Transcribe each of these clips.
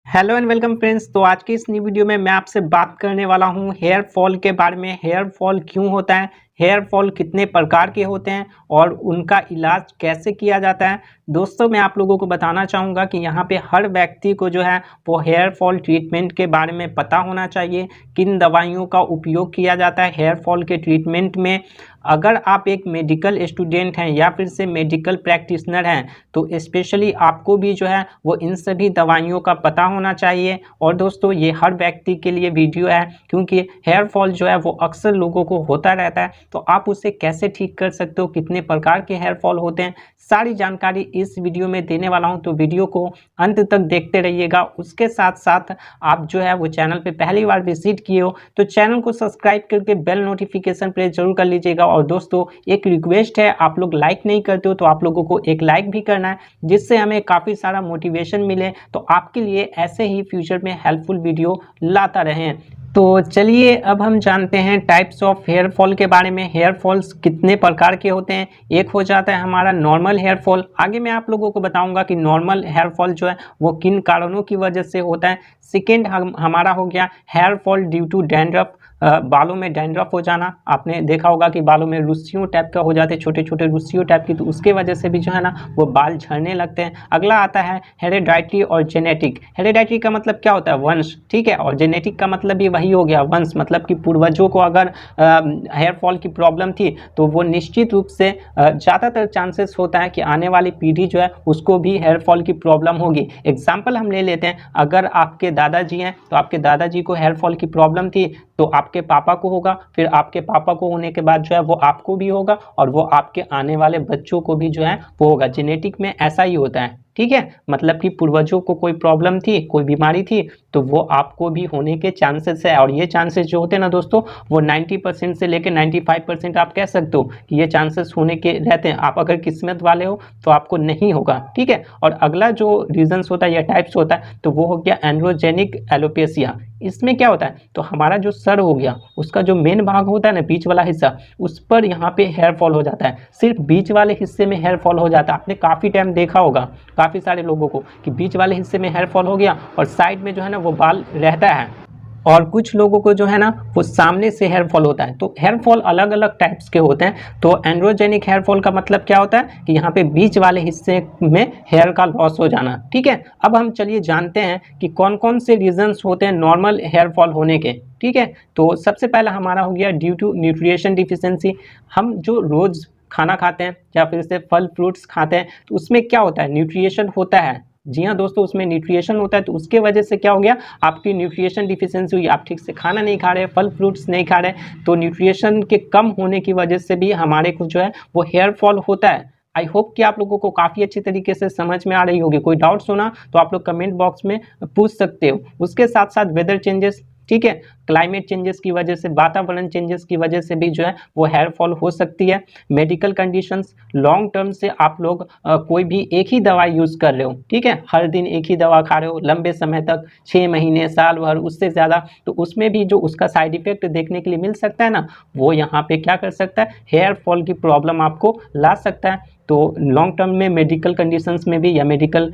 Hello and welcome friends. तो आज की इस नई वीडियो में मैं आपसे बात करने वाला हूं हेयर फॉल के बारे में। हेयर फॉल क्यों होता है, हेयर फॉल कितने प्रकार के होते हैं और उनका इलाज कैसे किया जाता है। दोस्तों मैं आप लोगों को बताना चाहूँगा कि यहाँ पे हर व्यक्ति को जो है वो हेयर फॉल ट्रीटमेंट के बारे में पता होना चाहिए। किन दवाइयों का उपयोग किया जाता है हेयर फॉल के ट्रीटमेंट में। अगर आप एक मेडिकल स्टूडेंट हैं या फिर से मेडिकल प्रैक्टिशनर हैं तो स्पेशली आपको भी जो है वो इन सभी दवाइयों का पता होना चाहिए। और दोस्तों ये हर व्यक्ति के लिए वीडियो है, क्योंकि हेयर फॉल जो है वो अक्सर लोगों को होता रहता है। तो आप उसे कैसे ठीक कर सकते हो, कितने प्रकार के हेयर फॉल होते हैं, सारी जानकारी इस वीडियो में देने वाला हूं। तो वीडियो को अंत तक देखते रहिएगा। उसके साथ साथ आप जो है वो चैनल पे पहली बार विजिट किए हो तो चैनल को सब्सक्राइब करके बेल नोटिफिकेशन प्रेस जरूर कर लीजिएगा। और दोस्तों एक रिक्वेस्ट है, आप लोग लाइक नहीं करते हो तो आप लोगों को एक लाइक भी करना है, जिससे हमें काफ़ी सारा मोटिवेशन मिले तो आपके लिए ऐसे ही फ्यूचर में हेल्पफुल वीडियो लाता रहें। तो चलिए अब हम जानते हैं टाइप्स ऑफ हेयर फॉल के बारे में। हेयर फॉल्स कितने प्रकार के होते हैं। एक हो जाता है हमारा नॉर्मल हेयर फॉल। आगे मैं आप लोगों को बताऊंगा कि नॉर्मल हेयर फॉल जो है वो किन कारणों की वजह से होता है। सेकेंड हमारा हो गया hair fall due to dandruff. बालों में डैंड्रफ हो जाना, आपने देखा होगा कि बालों में रुस्सियों टाइप का हो जाते हैं, छोटे छोटे रुस्सियों टाइप की, तो उसके वजह से भी जो है ना वो बाल झड़ने लगते हैं। अगला आता है हेरेडाइटरी और जेनेटिक। हेरेडाइटरी का मतलब क्या होता है, वंश, ठीक है। और जेनेटिक का मतलब भी वही हो गया, वंश, मतलब कि पूर्वजों को अगर हेयर फॉल की प्रॉब्लम थी तो वो निश्चित रूप से ज़्यादातर चांसेस होता है कि आने वाली पीढ़ी जो है उसको भी हेयर फॉल की प्रॉब्लम होगी। एग्जाम्पल हम ले लेते हैं, अगर आपके दादाजी हैं तो आपके दादाजी को हेयर फॉल की प्रॉब्लम थी तो आपके पापा को होगा, फिर आपके पापा को होने के बाद जो है वो आपको भी होगा और वो आपके आने वाले बच्चों को भी जो है वो होगा। जेनेटिक में ऐसा ही होता है, ठीक है। मतलब कि पूर्वजों को कोई प्रॉब्लम थी, कोई बीमारी थी, तो वो आपको भी होने के चांसेस है। और ये चांसेस जो होते हैं ना दोस्तों वो 90% से लेकर 95% आप कह सकते हो कि ये चांसेस होने के रहते हैं। आप अगर किस्मत वाले हो तो आपको नहीं होगा, ठीक है। और अगला जो रीजंस होता है या टाइप्स होता है तो वो हो गया एंड्रोजेनिक एलोपेशिया। इसमें क्या होता है, तो हमारा जो सर हो गया उसका जो मेन भाग होता है ना, बीच वाला हिस्सा, उस पर यहाँ पे हेयर फॉल हो जाता है। सिर्फ बीच वाले हिस्से में हेयर फॉल हो जाता है। आपने काफ़ी टाइम देखा होगा काफ़ी सारे लोगों को कि बीच वाले हिस्से में हेयर फॉल हो गया और साइड में जो है ना वो बाल रहता है, और कुछ लोगों को जो है ना वो सामने से हेयर फॉल होता है। तो हेयर फॉल अलग अलग टाइप्स के होते हैं। तो एंड्रोजेनिक हेयर फॉल का मतलब क्या होता है कि यहाँ पे बीच वाले हिस्से में हेयर का लॉस हो जाना, ठीक है। अब हम चलिए जानते हैं कि कौन कौन से रीजंस होते हैं नॉर्मल हेयर फॉल होने के, ठीक है। तो सबसे पहला हमारा हो गया ड्यू टू न्यूट्रिशन डिफिशियंसी। हम जो रोज़ खाना खाते हैं या फिर से फल फ्रूट्स खाते हैं तो उसमें क्या होता है, न्यूट्रिशन होता है। जी हाँ दोस्तों, उसमें न्यूट्रिशन होता है। तो उसके वजह से क्या हो गया, आपकी न्यूट्रिशन डिफिशियंसी हुई, आप ठीक से खाना नहीं खा रहे, फल फ्रूट्स नहीं खा रहे, तो न्यूट्रिशन के कम होने की वजह से भी हमारे को जो है वो हेयर फॉल होता है। आई होप कि आप लोगों को काफ़ी अच्छी तरीके से समझ में आ रही होगी। कोई डाउट्स होना तो आप लोग कमेंट बॉक्स में पूछ सकते हो। उसके साथ साथ वेदर चेंजेस, ठीक है, क्लाइमेट चेंजेस की वजह से, वातावरण चेंजेस की वजह से भी जो है वो हेयर फॉल हो सकती है। मेडिकल कंडीशंस, लॉन्ग टर्म से आप लोग कोई भी एक ही दवाई यूज़ कर रहे हो, ठीक है, हर दिन एक ही दवा खा रहे हो लंबे समय तक, 6 महीने, साल भर, उससे ज़्यादा, तो उसमें भी जो उसका साइड इफेक्ट देखने के लिए मिल सकता है ना, वो यहाँ पे क्या कर सकता है, हेयर फॉल की प्रॉब्लम आपको ला सकता है। तो लॉन्ग टर्म में मेडिकल कंडीशंस में भी या मेडिकल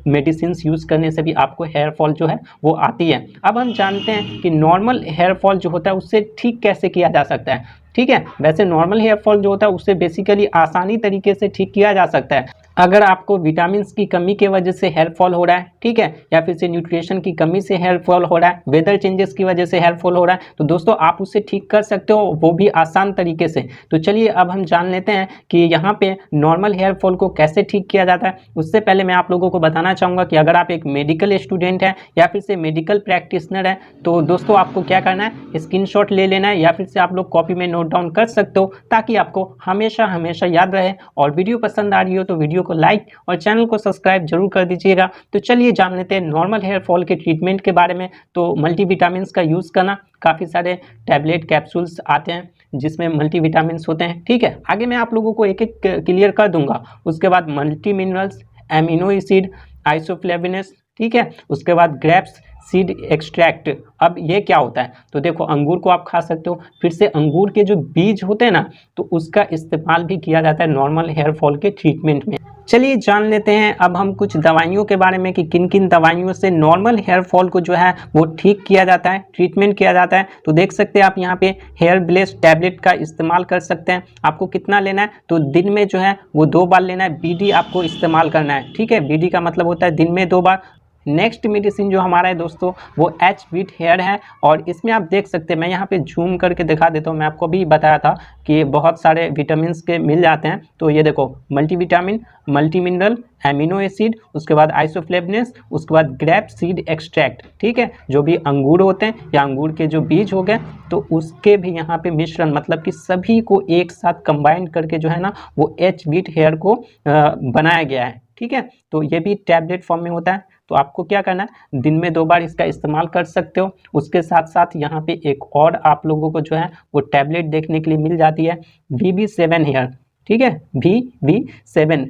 मेडिसिन यूज़ करने से भी आपको हेयर फॉल जो है वो आती है। अब हम जानते हैं कि नॉर्मल हेयर फॉल जो होता है उससे ठीक कैसे किया जा सकता है, ठीक है। वैसे नॉर्मल हेयर फॉल जो होता है उससे बेसिकली आसानी तरीके से ठीक किया जा सकता है। अगर आपको विटामिन की कमी के वजह से हेयर फॉल हो रहा है, ठीक है, या फिर से न्यूट्रिशन की कमी से हेयर फॉल हो रहा है, वेदर चेंजेस की वजह से हेयर फॉल हो रहा है, तो दोस्तों आप उसे ठीक कर सकते हो, वो भी आसान तरीके से। तो चलिए अब हम जान लेते हैं कि यहाँ पे नॉर्मल हेयर फॉल को कैसे ठीक किया जाता है। उससे पहले मैं आप लोगों को बताना चाहूँगा कि अगर आप एक मेडिकल स्टूडेंट हैं या फिर से मेडिकल प्रैक्टिशनर हैं तो दोस्तों आपको क्या करना है, स्क्रीनशॉट ले लेना है या फिर से आप लोग कॉपी में नोट डाउन कर सकते हो, ताकि आपको हमेशा हमेशा याद रहे। और वीडियो पसंद आ रही हो तो वीडियो को लाइक और चैनल को सब्सक्राइब जरूर कर दीजिएगा। तो चलिए जान लेते हैं नॉर्मल हेयर फॉल के ट्रीटमेंट के बारे में। तो मल्टीविटामिन्स का यूज़ करना, काफ़ी सारे टैबलेट कैप्सूल्स आते हैं जिसमें मल्टीविटामिन्स होते हैं, ठीक है। आगे मैं आप लोगों को एक एक क्लियर कर दूंगा। उसके बाद मल्टी मिनरल्स, एमिनो एसिड, आइसोफ्लेविनस, ठीक है। उसके बाद ग्रेप्स, सीड एक्सट्रैक्ट। अब ये क्या होता है, तो देखो अंगूर को आप खा सकते हो, फिर से अंगूर के जो बीज होते हैं ना, तो उसका इस्तेमाल भी किया जाता है नॉर्मल हेयर फॉल के ट्रीटमेंट में। चलिए जान लेते हैं अब हम कुछ दवाइयों के बारे में कि किन किन दवाइयों से नॉर्मल हेयर फॉल को जो है वो ठीक किया जाता है, ट्रीटमेंट किया जाता है। तो देख सकते हैं आप यहाँ पे हेयर ब्लेस टैबलेट का इस्तेमाल कर सकते हैं। आपको कितना लेना है, तो दिन में जो है वो 2 बार लेना है। बीडी आपको इस्तेमाल करना है, ठीक है। बीडी का मतलब होता है दिन में 2 बार। नेक्स्ट मेडिसिन जो हमारा है दोस्तों वो एच वीट हेयर है, और इसमें आप देख सकते हैं, मैं यहाँ पे जूम करके दिखा देता हूँ। मैं आपको भी बताया था कि बहुत सारे विटामिन के मिल जाते हैं। तो ये देखो multivitamin, multi mineral, amino acid, उसके बाद आइसोफ्लेवनेस, उसके बाद ग्रेप सीड एक्सट्रैक्ट, ठीक है। जो भी अंगूर होते हैं या अंगूर के जो बीज हो गए, तो उसके भी यहाँ पे मिश्रण, मतलब कि सभी को एक साथ कंबाइन करके जो है ना वो एच वीट हेयर को बनाया गया है, ठीक है। तो ये भी टैबलेट फॉर्म में होता है। तो आपको क्या करना है, दिन में 2 बार इसका इस्तेमाल कर सकते हो। उसके साथ साथ यहाँ पे एक और आप लोगों को जो है वो टैबलेट देखने के लिए मिल जाती है, VB7 हेयर, ठीक है। VB7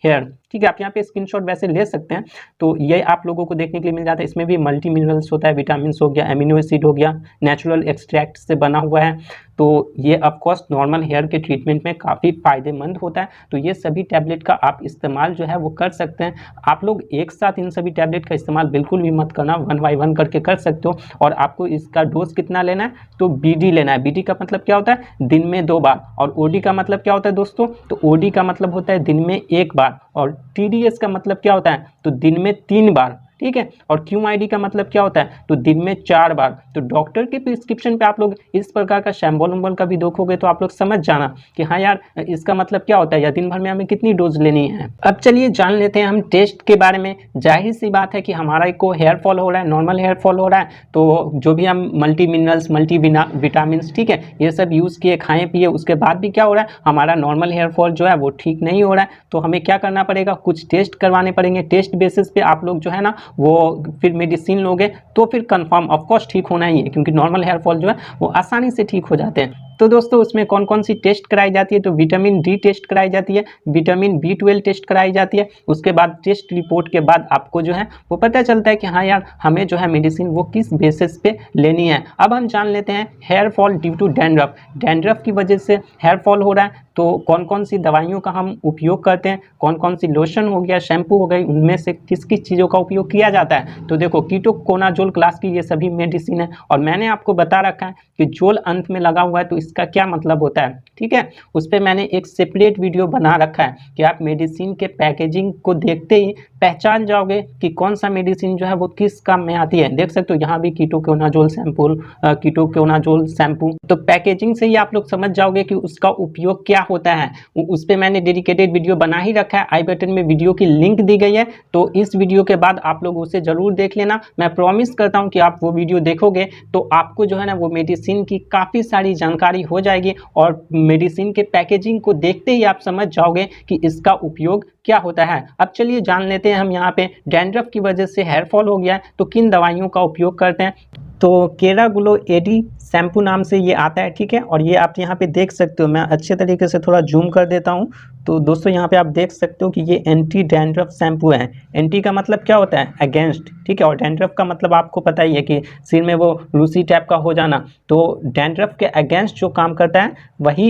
हेयर, ठीक है। आप यहाँ पे स्क्रीनशॉट वैसे ले सकते हैं। तो ये आप लोगों को देखने के लिए मिल जाता है। इसमें भी मल्टी मिनरल्स होता है, विटामिन हो गया, एमिनो एसिड हो गया, नेचुरल एक्सट्रैक्ट से बना हुआ है। तो ये ऑफकोर्स नॉर्मल हेयर के ट्रीटमेंट में काफ़ी फायदेमंद होता है। तो ये सभी टैबलेट का आप इस्तेमाल जो है वो कर सकते हैं। आप लोग एक साथ इन सभी टैबलेट का इस्तेमाल बिल्कुल भी मत करना, 1 बाय 1 करके कर सकते हो। और आपको इसका डोज कितना लेना है, तो BD लेना है। BD का मतलब क्या होता है, दिन में 2 बार। और OD का मतलब क्या होता है दोस्तों, तो OD का मतलब होता है दिन में 1 बार। और TDS का मतलब क्या होता है, तो दिन में 3 बार, ठीक है। और QID का मतलब क्या होता है, तो दिन में 4 बार। तो डॉक्टर के प्रिस्क्रिप्शन पे आप लोग इस प्रकार का शैम्बल उम्बल का भी देखोगे तो आप लोग समझ जाना कि हाँ यार इसका मतलब क्या होता है, या दिन भर में हमें कितनी डोज लेनी है। अब चलिए जान लेते हैं हम टेस्ट के बारे में। जाहिर सी बात है कि हमारा को हेयर फॉल हो रहा है, नॉर्मल हेयर फॉल हो रहा है, तो जो भी हम मल्टी मिनरल्स, मल्टी विटामिन, ठीक है, ये सब यूज़ किए, खाएँ पिए, उसके बाद भी क्या हो रहा है, हमारा नॉर्मल हेयर फॉल जो है वो ठीक नहीं हो रहा है। तो हमें क्या करना पड़ेगा, कुछ टेस्ट करवाने पड़ेंगे। टेस्ट बेसिस पे आप लोग जो है ना वो फिर मेडिसिन लोगे तो फिर कंफर्म ऑफकोर्स ठीक होना ही है, क्योंकि नॉर्मल हेयर फॉल जो है वो आसानी से ठीक हो जाते हैं। तो दोस्तों उसमें कौन कौन सी टेस्ट कराई जाती है, तो विटामिन D टेस्ट कराई जाती है, विटामिन B12 टेस्ट कराई जाती है। उसके बाद टेस्ट रिपोर्ट के बाद आपको जो है वो पता चलता है कि हाँ यार हमें जो है मेडिसिन वो किस बेसिस पे लेनी है। अब हम जान लेते हैं hair fall due to dandruff. Dandruff की वजह से हेयर फॉल हो रहा है, तो कौन कौन सी दवाइयों का हम उपयोग करते हैं, कौन कौन सी लोशन हो गया, शैम्पू हो गई, उनमें से किस किस चीज़ों का उपयोग किया जाता है। तो देखो कीटोकोनाजोल क्लास की ये सभी मेडिसिन है, और मैंने आपको बता रखा है कि जोल अंत में लगा हुआ है तो इसका क्या मतलब होता है, ठीक है। उस पर मैंने एक सेपरेट वीडियो बना रखा है कि आप मेडिसिन के पैकेजिंग को देखते ही पहचान जाओगे कि कौन सा मेडिसिन जो है वो किस काम में आती है। देख सकते हो यहाँ भी कीटोकोनाजोल शैम्पू, तो पैकेजिंग से ही आप लोग समझ जाओगे कि उसका उपयोग क्या होता है। उस पर मैंने डेडिकेटेड वीडियो बना ही रखा है, आई बटन में वीडियो की लिंक दी गई है। तो इस वीडियो के बाद आप लोग उसे जरूर देख लेना। मैं प्रॉमिस करता हूँ कि आप वो वीडियो देखोगे तो आपको जो है ना वो मेडिसिन की काफ़ी सारी जानकारी हो जाएगी, और मेडिसिन के पैकेजिंग को देखते ही आप समझ जाओगे कि इसका उपयोग क्या होता है। अब चलिए जान लेते हैं हम यहाँ पे डैंड्रफ की वजह से हेयर फॉल हो गया है तो किन दवाइयों का उपयोग करते हैं। तो केराग्लो एडी शैम्पू नाम से ये आता है, ठीक है। और ये आप यहाँ पे देख सकते हो, मैं अच्छे तरीके से थोड़ा जूम कर देता हूँ। तो दोस्तों यहाँ पे आप देख सकते हो कि ये एंटी डैंड्रफ शैम्पू है। एंटी का मतलब क्या होता है, अगेंस्ट, ठीक है। और डैंड्रफ का मतलब आपको पता ही है कि सिर में वो रूसी टाइप का हो जाना। तो डैंड्रफ के अगेंस्ट जो काम करता है वही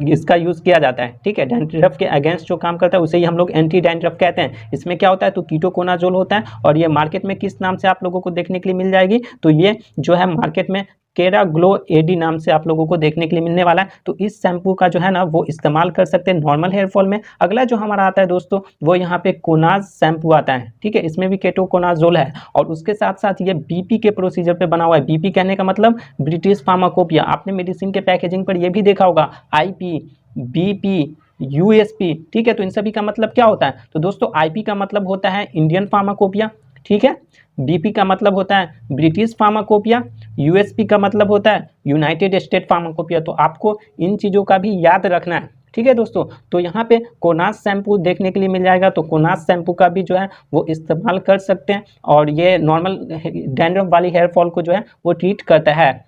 इसका यूज़ किया जाता है, ठीक है। डैंड्रफ के अगेंस्ट जो काम करता है उसे ही हम लोग एंटी डैंड्रफ कहते हैं। इसमें क्या होता है, तो कीटोकोनाजोल होता है, और ये मार्केट में किस नाम से आप लोगों को देखने के लिए मिल जाएगी, तो ये जो है मार्केट में केराग्लो एडी नाम से आप लोगों को देखने के लिए मिलने वाला है। तो इस शैम्पू का जो है ना वो इस्तेमाल कर सकते हैं नॉर्मल हेयर फॉल में। अगला जो हमारा आता है दोस्तों वो यहाँ पे कोनाज शैम्पू आता है, ठीक है। इसमें भी केटोकोनाजोल है, और उसके साथ साथ ये बीपी के प्रोसीजर पे बना हुआ है। बीपी कहने का मतलब ब्रिटिश फार्माकोपिया। आपने मेडिसिन के पैकेजिंग पर ये भी देखा होगा, IP, BP, USP, ठीक है। तो इन सभी का मतलब क्या होता है, तो दोस्तों IP का मतलब होता है इंडियन फार्माकोपिया, ठीक है। BP का मतलब होता है ब्रिटिश फार्माकोपिया, USP का मतलब होता है यूनाइटेड स्टेट फार्माकोपिया। तो आपको इन चीज़ों का भी याद रखना है, ठीक है दोस्तों। तो यहाँ पे कोनाज शैम्पू देखने के लिए मिल जाएगा, तो कोनाज शैम्पू का भी जो है वो इस्तेमाल कर सकते हैं, और ये नॉर्मल डैंड्रफ वाली हेयर फॉल को जो है वो ट्रीट करता है।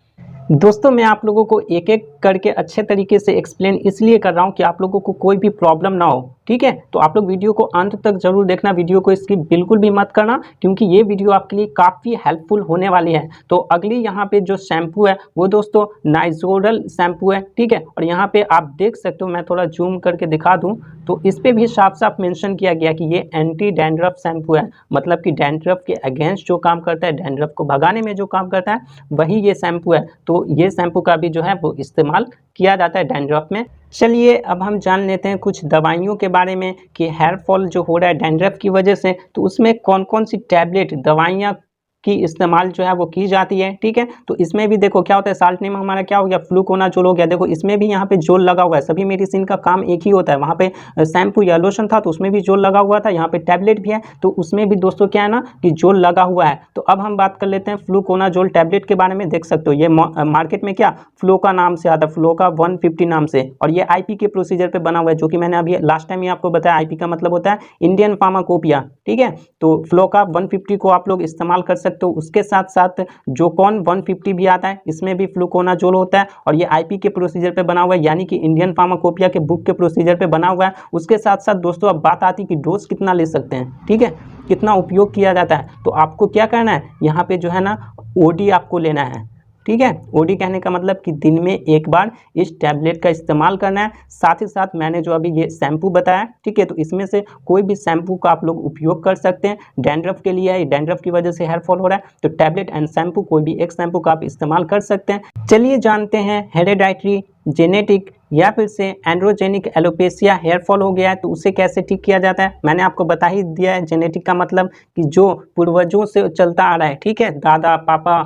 दोस्तों मैं आप लोगों को एक एक करके अच्छे तरीके से एक्सप्लेन इसलिए कर रहा हूँ कि आप लोगों को कोई भी प्रॉब्लम ना हो, ठीक है। तो आप लोग वीडियो को अंत तक जरूर देखना, वीडियो को स्किप बिल्कुल भी मत करना, क्योंकि ये वीडियो आपके लिए काफ़ी हेल्पफुल होने वाली है। तो अगली यहाँ पे जो शैम्पू है वो दोस्तों नाइजोरल शैम्पू है, ठीक है। और यहाँ पे आप देख सकते हो, मैं थोड़ा जूम करके दिखा दूँ तो इस पर भी साफ साफ मेंशन किया गया कि ये एंटी डैंड्रफ शैम्पू है, मतलब कि डैंड्रफ के अगेंस्ट जो काम करता है, डैंड्रफ को भगाने में जो काम करता है वही ये शैम्पू है। तो ये शैम्पू का भी जो है वो इस्तेमाल किया जाता है डैंड्रफ में। चलिए अब हम जान लेते हैं कुछ दवाइयों के बारे में कि हेयर फॉल जो हो रहा है डैंड्रफ की वजह से, तो उसमें कौन कौन सी टैबलेट दवाइयाँ की इस्तेमाल जो है वो की जाती है, ठीक है। तो इसमें भी देखो क्या होता है, साल्ट नेम हमारा क्या हो गया, फ्लूकोनाजोल हो गया। देखो इसमें भी यहाँ पे जोल लगा हुआ है, सभी मेडिसिन का काम एक ही होता है। वहाँ पे शैम्पू या लोशन था तो उसमें भी जोल लगा हुआ था, यहाँ पे टैबलेट भी है तो उसमें भी दोस्तों क्या है ना कि जोल लगा हुआ है। तो अब हम बात कर लेते हैं फ्लूकोनाजोल टैबलेट के बारे में। देख सकते हो ये मार्केट में क्या फ्लोका नाम से आता है, फ्लोका 150 नाम से, और ये IP के प्रोसीजर पे बना हुआ है, जो कि मैंने अभी लास्ट टाइम ही आपको बताया। IP का मतलब होता है इंडियन फार्माकोपिया, ठीक है। तो फ्लोका 150 को आप लोग इस्तेमाल कर सकते हो। उसके साथ साथ जोकॉन 150 भी आता है, इसमें भी फ्लूकोनाजोल होता है और ये IP के प्रोसीजर पे बना हुआ है, यानी कि इंडियन फार्माकोपिया के बुक के प्रोसीजर पे बना हुआ है। उसके साथ साथ दोस्तों अब बात आती है कि डोज कितना ले सकते हैं, ठीक है, कितना उपयोग किया जाता है। तो आपको क्या करना है, यहाँ पे जो है ना OD आपको लेना है, ठीक है। OD कहने का मतलब कि दिन में एक बार इस टैबलेट का इस्तेमाल करना है। साथ ही साथ मैंने जो अभी ये शैम्पू बताया, ठीक है, तो इसमें से कोई भी शैम्पू का आप लोग उपयोग कर सकते हैं। डैंड्रफ के लिए है, डैंड्रफ की वजह से हेयर फॉल हो रहा है तो टैबलेट एंड शैम्पू कोई भी एक शैम्पू का आप इस्तेमाल कर सकते हैं। चलिए जानते हैं हेरेडाइटरी, जेनेटिक या फिर से एंड्रोजेनिक एलोपेशिया हेयर फॉल हो गया है तो उसे कैसे ठीक किया जाता है। मैंने आपको बता ही दिया है, जेनेटिक का मतलब कि जो पूर्वजों से चलता आ रहा है, ठीक है, दादा पापा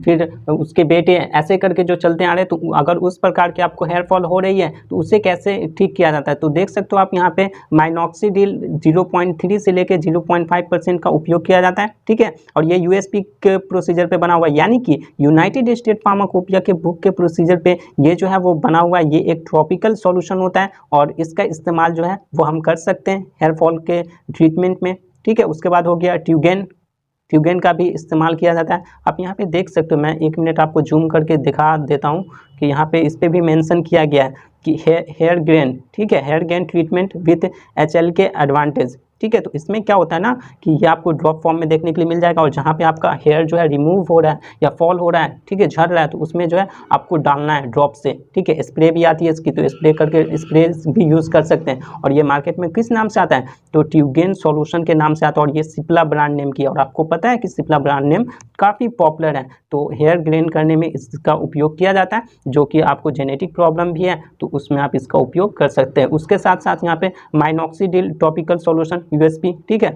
फिर उसके बेटे ऐसे करके जो चलते आ रहे हैं, तो अगर उस प्रकार के आपको हेयर फॉल हो रही है तो उसे कैसे ठीक किया जाता है। तो देख सकते हो आप यहाँ पे माइनॉक्सीडिल 0.3 से लेकर 0.5% का उपयोग किया जाता है, ठीक है। और ये USP के प्रोसीजर पे बना हुआ है, यानी कि यूनाइटेड स्टेट फार्माकोपिया के बुक के प्रोसीजर पे ये जो है वो बना हुआ है। ये एक ट्रॉपिकल सॉल्यूशन होता है और इसका इस्तेमाल जो है वो हम कर सकते हैं हेयर फॉल के ट्रीटमेंट में, ठीक है। उसके बाद हो गया ट्यूगेन का भी इस्तेमाल किया जाता है। आप यहाँ पे देख सकते हो, मैं 1 मिनट आपको जूम करके दिखा देता हूँ कि यहाँ पे इस पर भी मेंशन किया गया है कि हेयर ग्रेन, ठीक है, hair gain treatment with HLK advantage, ठीक है। तो इसमें क्या होता है ना कि ये आपको ड्रॉप फॉर्म में देखने के लिए मिल जाएगा, और जहाँ पे आपका हेयर जो है रिमूव हो रहा है या फॉल हो रहा है, ठीक है, झड़ रहा है, तो उसमें जो है आपको डालना है ड्रॉप से, ठीक है। स्प्रे भी आती है इसकी, तो स्प्रे करके स्प्रे भी यूज़ कर सकते हैं। और ये मार्केट में किस नाम से आता है, तो ट्यूगेन सॉल्यूशन के नाम से आता है, और ये सिप्ला ब्रांड नेम की है। और आपको पता है कि सिप्ला ब्रांड नेम काफ़ी पॉपुलर है, तो हेयर ग्रेन करने में इसका उपयोग किया जाता है। जो कि आपको जेनेटिक प्रॉब्लम भी है तो उसमें आप इसका उपयोग कर सकते हैं। उसके साथ साथ यहाँ पे माइनॉक्सीडिल टॉपिकल सॉल्यूशन USP, ठीक है,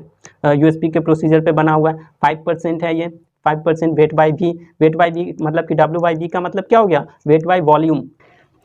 USP के प्रोसीजर पे बना हुआ है। 5% है ये, 5% वेट बाई वी मतलब कि WB का मतलब क्या हो गया, वेट बाई वॉल्यूम।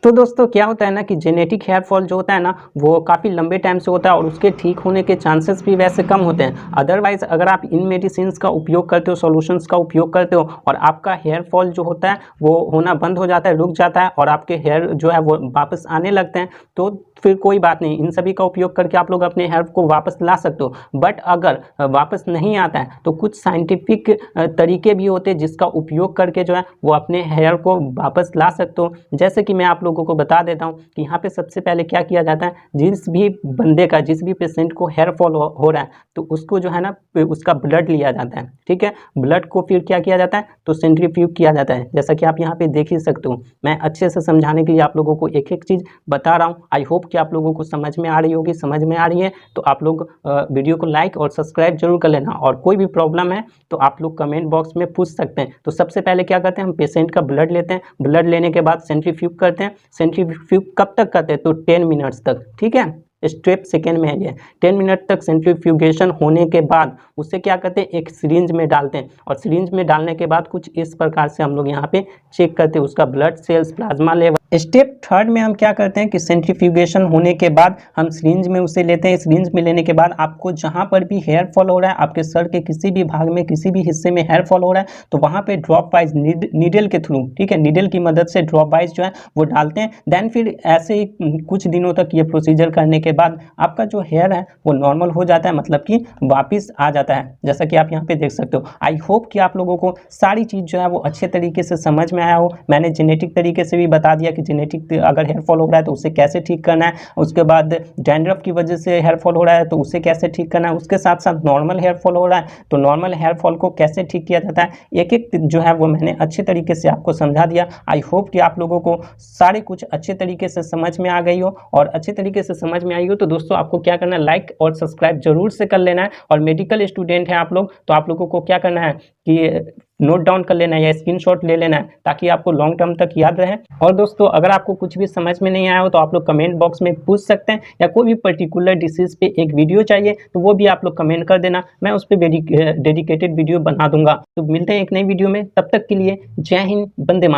तो दोस्तों क्या होता है ना कि जेनेटिक हेयर फॉल जो होता है ना वो काफ़ी लंबे टाइम से होता है और उसके ठीक होने के चांसेस भी वैसे कम होते हैं। अदरवाइज अगर आप इन मेडिसिन्स का उपयोग करते हो, सॉल्यूशंस का उपयोग करते हो और आपका हेयर फॉल जो होता है वो होना बंद हो जाता है, रुक जाता है और आपके हेयर जो है वो वापस आने लगते हैं, तो फिर कोई बात नहीं, इन सभी का उपयोग करके आप लोग अपने हेयर को वापस ला सकते हो। बट अगर वापस नहीं आता है तो कुछ साइंटिफिक तरीके भी होते हैं जिसका उपयोग करके जो है वो अपने हेयर को वापस ला सकते हो। जैसे कि मैं आप लोगों को बता देता हूँ कि यहाँ पे सबसे पहले क्या किया जाता है, जिस भी बंदे का, जिस भी पेशेंट को हेयर फॉल हो रहा है तो उसको जो है ना उसका ब्लड लिया जाता है, ठीक है। ब्लड को फिर क्या किया जाता है, तो सेंट्रीफ्यूज किया जाता है, जैसा कि आप यहाँ पे देख ही सकते हो। मैं अच्छे से समझाने के लिए आप लोगों को एक एक चीज़ बता रहा हूँ। आई होप कि आप लोगों को समझ में आ रही होगी। समझ में आ रही है तो आप लोग वीडियो को लाइक और सब्सक्राइब जरूर कर लेना, और कोई भी प्रॉब्लम है तो आप लोग कमेंट बॉक्स में पूछ सकते हैं। तो सबसे पहले क्या करते हैं, हम पेशेंट का ब्लड लेते हैं, ब्लड लेने के बाद सेंट्रीफ्यूज करते हैं। सेंट्रीफ्यूज कब तक करते हैं, तो 10 मिनट्स तक, ठीक है, स्टेप सेकेंड में है ये। 10 मिनट तक सेंट्रीफ्यूगेशन होने के बाद उससे क्या करते हैं, एक सिरिंज में डालते हैं, और सिरिंज में डालने के बाद कुछ इस प्रकार से हम लोग यहाँ पे चेक करते हैं उसका blood cells, plasma level. Step third में हम क्या करते हैं कि सेंट्रीफ्यूगेशन होने के बाद हम सिरिंज में उसे लेते हैं। सिरिंज में लेने के बाद आपको जहाँ पर भी हेयर फॉल हो रहा है, आपके सर के किसी भी भाग में, किसी भी हिस्से में हेयर फॉल हो रहा है, तो वहाँ पे ड्रॉप वाइज नीडल के थ्रू, ठीक है, नीडल की मदद से ड्रॉप वाइज जो है वो डालते हैं। देन फिर ऐसे ही कुछ दिनों तक ये प्रोसीजर करने के बाद आपका जो हेयर है वो नॉर्मल हो जाता है, मतलब कि वापस आ जाता है, जैसा कि आप यहाँ पे देख सकते हो। आई होप कि आप लोगों को सारी चीज़ जो है वो अच्छे तरीके से समझ में आया हो। मैंने जेनेटिक तरीके से भी बता दिया कि जेनेटिक अगर हेयर फॉल हो रहा है तो उसे कैसे ठीक करना है, उसके बाद डैंड्रफ की वजह से हेयर फॉल हो रहा है तो उसे कैसे ठीक करना है, उसके साथ साथ नॉर्मल हेयर फॉल हो रहा है तो नॉर्मल हेयर फॉल को कैसे ठीक किया जाता है, एक एक जो है वो मैंने अच्छे तरीके से आपको समझा दिया। आई होप कि आप लोगों को सारे कुछ अच्छे तरीके से समझ में आ गई हो, और अच्छे तरीके से समझ में आई हो तो दोस्तों आपको क्या करना है, लाइक और सब्सक्राइब जरूर से कर लेना है। और मेडिकल स्टूडेंट हैं आप लोग तो आप लोगों को क्या करना है कि नोट डाउन कर लेना है या स्क्रीनशॉट ले लेना है ताकि आपको लॉन्ग टर्म तक याद रहे। और दोस्तों अगर आपको कुछ भी समझ में नहीं आया हो तो आप लोग कमेंट बॉक्स में पूछ सकते हैं, या कोई भी पर्टिकुलर डिसीज पे एक वीडियो चाहिए तो वो भी आप लोग कमेंट कर देना, मैं उस पर डेडिकेटेड वीडियो बना दूंगा। तो मिलते हैं एक नई वीडियो में, तब तक के लिए जय हिंद, वंदे मातरम।